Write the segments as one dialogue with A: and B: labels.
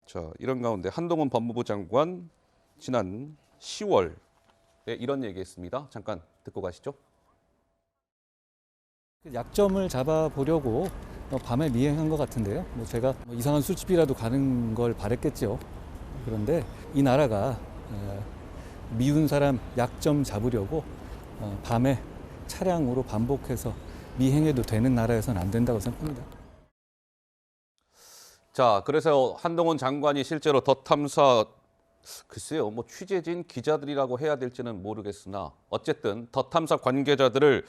A: 자, 이런 가운데 한동훈 법무부 장관 지난 10월에 이런 얘기했습니다. 잠깐 듣고 가시죠.
B: 약점을 잡아보려고 밤에 미행한 것 같은데요. 제가 이상한 술집이라도 가는 걸 바랬겠죠. 그런데 이 나라가 미운 사람 약점 잡으려고 밤에 차량으로 반복해서 미행해도 되는 나라여서는 안 된다고 생각합니다.
A: 자, 그래서 한동훈 장관이 실제로 더 탐사 글쎄요, 뭐 취재진 기자들이라고 해야 될지는 모르겠으나 어쨌든 더 탐사 관계자들을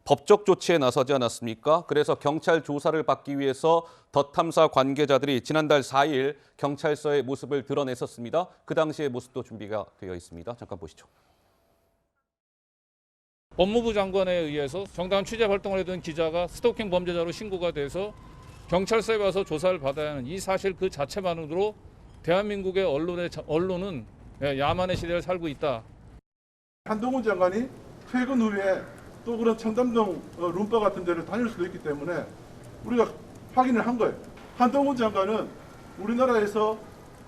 A: 법적 조치에 나서지 않았습니까? 그래서 경찰 조사를 받기 위해서 더 탐사 관계자들이 지난달 4일 경찰서의 모습을 드러냈었습니다. 그 당시의 모습도 준비가 되어 있습니다. 잠깐 보시죠.
C: 법무부 장관에 의해서 정당 취재 활동을 하던 기자가 스토킹 범죄자로 신고가 돼서 경찰서에 와서 조사를 받아야 하는 이 사실 그 자체만으로 대한민국의 언론은 야만의 시대를 살고 있다.
D: 한동훈 장관이 퇴근 후에 또 그런 청담동 룸바 같은 데를 다닐 수도 있기 때문에 우리가 확인을 한 거예요. 한동훈 장관은 우리나라에서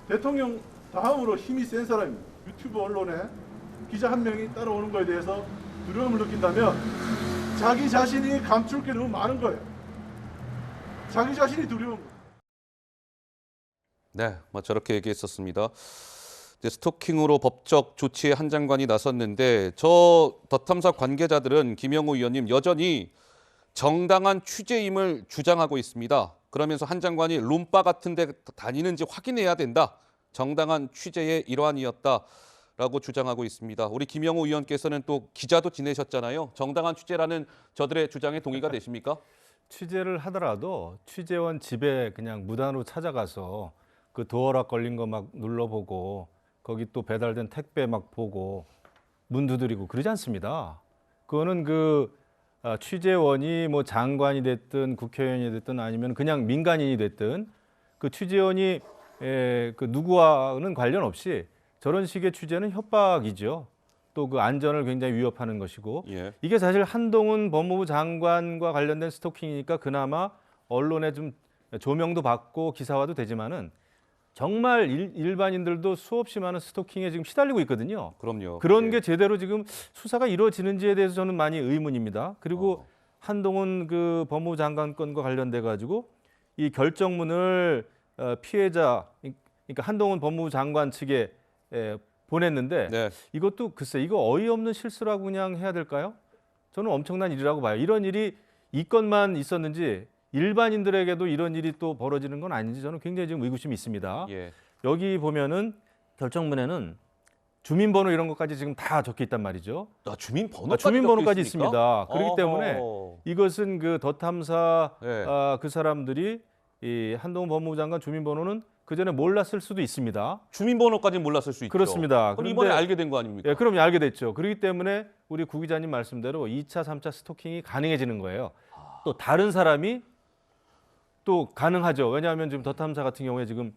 D: 대통령 다음으로 힘이 센 사람입니다. 유튜브 언론에 기자 한 명이 따라오는 거에 대해서 두려움을 느낀다면 자기 자신이 감출 게 너무 많은 거예요. 자기 자신이 두려운 거예요.
A: 네, 뭐 저렇게 얘기했었습니다. 이제 스토킹으로 법적 조치에 한 장관이 나섰는데 저 더 탐사 관계자들은 김영우 의원님 여전히 정당한 취재임을 주장하고 있습니다. 그러면서 한 장관이 룸바 같은 데 다니는지 확인해야 된다. 정당한 취재의 일환이었다라고 주장하고 있습니다. 우리 김영우 의원께서는 또 기자도 지내셨잖아요. 정당한 취재라는 저들의 주장에 동의가 되십니까?
E: 취재를 하더라도 취재원 집에 그냥 무단으로 찾아가서 그 도어락 걸린 거 막 눌러보고 거기 또 배달된 택배 막 보고 문 두드리고 그러지 않습니다. 그거는 취재원이 뭐 장관이 됐든 국회의원이 됐든 아니면 그냥 민간인이 됐든 그 취재원이 그 누구와는 관련 없이 저런 식의 취재는 협박이죠. 또 그 안전을 굉장히 위협하는 것이고
A: 예.
E: 이게 사실 한동훈 법무부 장관과 관련된 스토킹이니까 그나마 언론에 좀 조명도 받고 기사화도 되지만은 정말 일반인들도 수없이 많은 스토킹에 지금 시달리고 있거든요.
A: 그럼요.
E: 그런
A: 예.
E: 게 제대로 지금 수사가 이루어지는지에 대해서 저는 많이 의문입니다. 그리고 한동훈 그 법무부 장관 건과 관련돼 가지고 이 결정문을 피해자 그러니까 한동훈 법무부 장관 측에 보냈는데
A: 네.
E: 이것도 글쎄 이거 어이없는 실수라고 그냥 해야 될까요? 저는 엄청난 일이라고 봐요. 이런 일이 이 건만 있었는지 일반인들에게도 이런 일이 또 벌어지는 건 아닌지 저는 굉장히 지금 의구심이 있습니다.
A: 예.
E: 여기 보면은 결정문에는 주민번호 이런 것까지 지금 다 적혀 있단 말이죠.
A: 주민번호까지
E: 주민번호까지
A: 있습니까?
E: 있습니다. 그렇기
A: 어허.
E: 때문에 이것은 그 더 탐사
A: 네.
E: 그 사람들이 이 한동훈 법무부 장관 주민번호는 그 전에 몰랐을 수도 있습니다.
A: 주민번호까지는 몰랐을 수 있죠.
E: 그렇습니다.
A: 그럼
E: 그런데-
A: 이번에 알게 된 거 아닙니까?
E: 예, 그럼 알게 됐죠. 그렇기 때문에 우리 구 기자님 말씀대로 2차, 3차 스토킹이 가능해지는 거예요. 또 다른 사람이 또 가능하죠. 왜냐하면 지금 더 탐사 같은 경우에 지금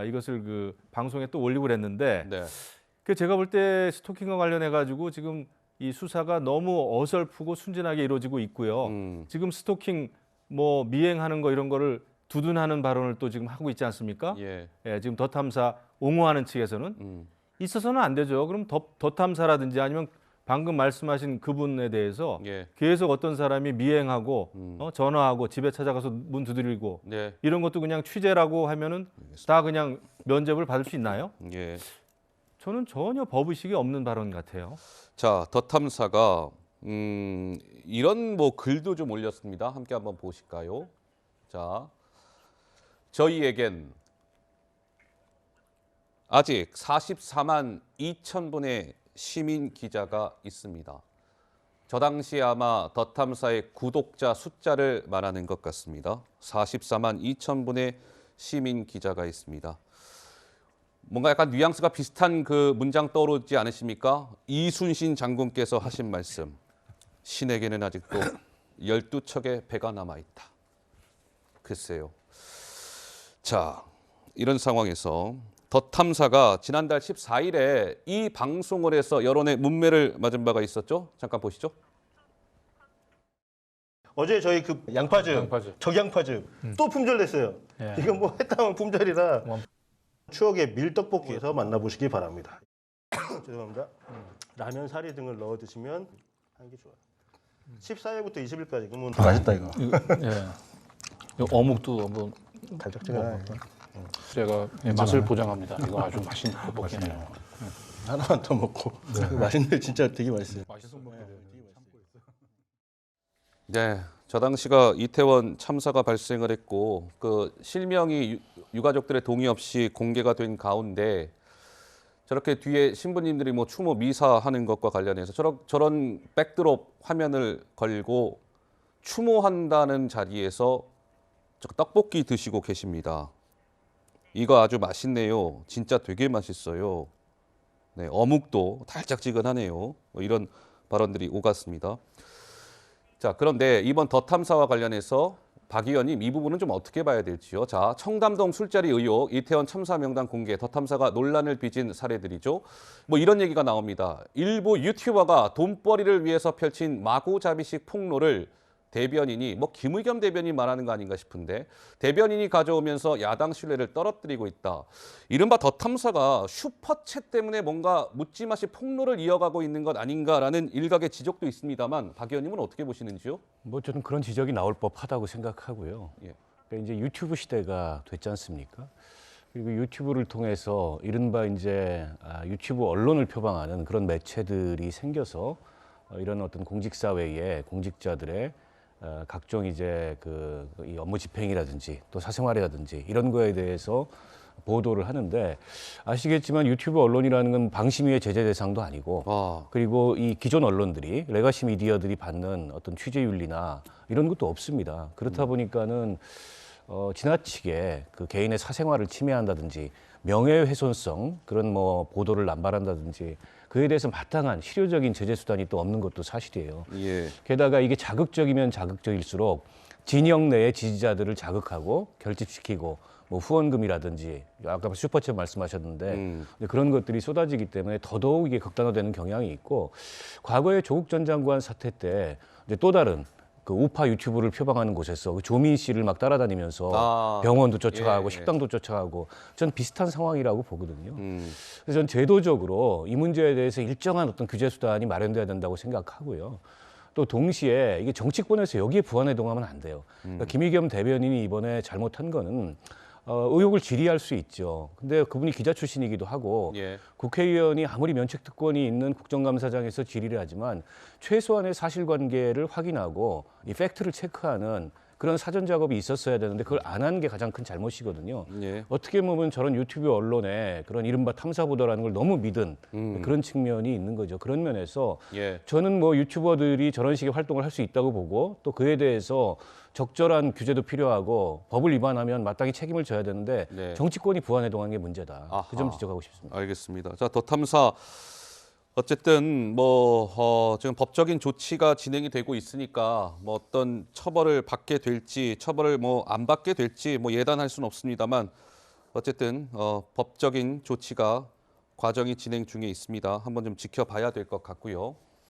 E: 이것을 그 방송에 또 올리고 그랬는데
A: 네.
E: 그 제가 볼 때 스토킹과 관련해 가지고 지금 이 수사가 너무 어설프고 순진하게 이루어지고 있고요. 지금 스토킹 뭐 미행하는 거 이런 거를 두둔하는 발언을 또 지금 하고 있지 않습니까?
A: 예.
E: 예, 지금 더 탐사 옹호하는 측에서는 있어서는 안 되죠. 그럼 더 탐사라든지 아니면 방금 말씀하신 그분에 대해서
A: 예.
E: 계속 어떤 사람이 미행하고 전화하고 집에 찾아가서 문 두드리고
A: 네.
E: 이런 것도 그냥 취재라고 하면은 다 그냥 면죄부를 받을 수 있나요?
A: 예.
E: 저는 전혀 법의식이 없는 발언 같아요.
A: 자, 더 탐사가 이런 뭐 글도 좀 올렸습니다. 함께 한번 보실까요? 자, 저희에겐 아직 44만 2천 분의 시민 기자가 있습니다. 저 당시 아마 더 탐사의 구독자 숫자를 말하는 것 같습니다. 44만 2천 분의 시민 기자가 있습니다. 뭔가 약간 뉘앙스가 비슷한 그 문장 떠오르지 않으십니까? 이순신 장군께서 하신 말씀. 신에게는 아직도 12척의 배가 남아있다. 글쎄요. 자, 이런 상황에서 더 탐사가 지난달 14일에 이 방송을 해서 여론의 문매를 맞은 바가 있었죠. 잠깐 보시죠.
F: 어제 저희 그 양파즙, 적양파즙 또 품절됐어요. 이건 뭐 했다면 품절이라 추억의 밀떡볶이에서 만나보시기 바랍니다. 죄송합니다. 라면, 사리 등을 넣어 드시면 하는 게 좋아요. 14일부터 20일까지 그러면 맛있다 이거.
G: 이 어묵도 한번
F: 달짝지근하네.
G: 제가 맛을 보장합니다. 이거 아주 맛있는 떡볶이네요.
F: 하나만 더 먹고 맛있는데 진짜 되게 맛있어요.
A: 네, 저 당시가 이태원 참사가 발생을 했고 그 실명이 유가족들의 동의 없이 공개가 된 가운데 저렇게 뒤에 신부님들이 뭐 추모 미사하는 것과 관련해서 저런 백드롭 화면을 걸고 추모한다는 자리에서 저 떡볶이 드시고 계십니다. 이거 아주 맛있네요. 진짜 되게 맛있어요. 네, 어묵도 달짝지근하네요. 뭐 이런 발언들이 오갔습니다. 자, 그런데 이번 더 탐사와 관련해서 박 의원님 이 부분은 좀 어떻게 봐야 될지요? 자, 청담동 술자리 의혹, 이태원 참사 명단 공개, 더 탐사가 논란을 빚은 사례들이죠. 뭐 이런 얘기가 나옵니다. 일부 유튜버가 돈벌이를 위해서 펼친 마구잡이식 폭로를 대변인이 뭐 김의겸 대변인 말하는 거 아닌가 싶은데 대변인이 가져오면서 야당 신뢰를 떨어뜨리고 있다. 이른바 더 탐사가 슈퍼챗 때문에 뭔가 묻지마시 폭로를 이어가고 있는 것 아닌가라는 일각의 지적도 있습니다만 박 의원님은 어떻게 보시는지요?
H: 뭐 저는 그런 지적이 나올 법하다고 생각하고요.
A: 예.
H: 그러니까 이제 유튜브 시대가 됐지 않습니까? 그리고 유튜브를 통해서 이른바 이제 유튜브 언론을 표방하는 그런 매체들이 생겨서 이런 어떤 공직사회의 공직자들의 각종 이제 이 업무 집행이라든지 또 사생활이라든지 이런 거에 대해서 보도를 하는데 아시겠지만 유튜브 언론이라는 건 방심위의 제재 대상도 아니고 그리고 이 기존 언론들이 레가시 미디어들이 받는 어떤 취재윤리나 이런 것도 없습니다. 그렇다 보니까는 지나치게 그 개인의 사생활을 침해한다든지 명예훼손성 그런 뭐 보도를 남발한다든지 그에 대해서 마땅한 실효적인 제재 수단이 또 없는 것도 사실이에요.
A: 예.
H: 게다가 이게 자극적이면 자극적일수록 진영 내의 지지자들을 자극하고 결집시키고 뭐 후원금이라든지 아까 슈퍼챗 말씀하셨는데 근데 그런 것들이 쏟아지기 때문에 더더욱 이게 극단화되는 경향이 있고 과거에 조국 전 장관 사태 때 이제 또 다른 그 우파 유튜브를 표방하는 곳에서 그 조민 씨를 막 따라다니면서 병원도 쫓아가고
A: 예.
H: 식당도 쫓아가고 전 비슷한 상황이라고 보거든요. 그래서 전 제도적으로 이 문제에 대해서 일정한 어떤 규제 수단이 마련돼야 된다고 생각하고요. 또 동시에 이게 정치권에서 여기에 부안해동하면 안 돼요. 그러니까 김의겸 대변인이 이번에 잘못한 거는 의혹을 질의할 수 있죠. 근데 그분이 기자 출신이기도 하고
A: 예.
H: 국회의원이 아무리 면책특권이 있는 국정감사장에서 질의를 하지만 최소한의 사실관계를 확인하고 이 팩트를 체크하는 그런 사전 작업이 있었어야 되는데 그걸 안 한 게 가장 큰 잘못이거든요.
A: 예.
H: 어떻게 보면 저런 유튜브 언론에 그런 이른바 탐사 보도라는 걸 너무 믿은 그런 측면이 있는 거죠. 그런 면에서
A: 예.
H: 저는 뭐 유튜버들이 저런 식의 활동을 할 수 있다고 보고 또 그에 대해서 적절한 규제도 필요하고 법을 위반하면 마땅히 책임을 져야 되는데
A: 네.
H: 정치권이 부안해동한 게 문제다.
A: 아하.
H: 그 점 지적하고 싶습니다.
A: 알겠습니다. 자, 더 탐사 어쨌든 지금 법적인 조치가 진행이 되고 있으니까 뭐 어떤 처벌을 받게 될지 처벌을 뭐 안 받게 될지 뭐 예단할 수는 없습니다만 어쨌든 법적인 조치가 과정이 진행 중에 있습니다. 한번 좀 지켜봐야 될 것 같고요.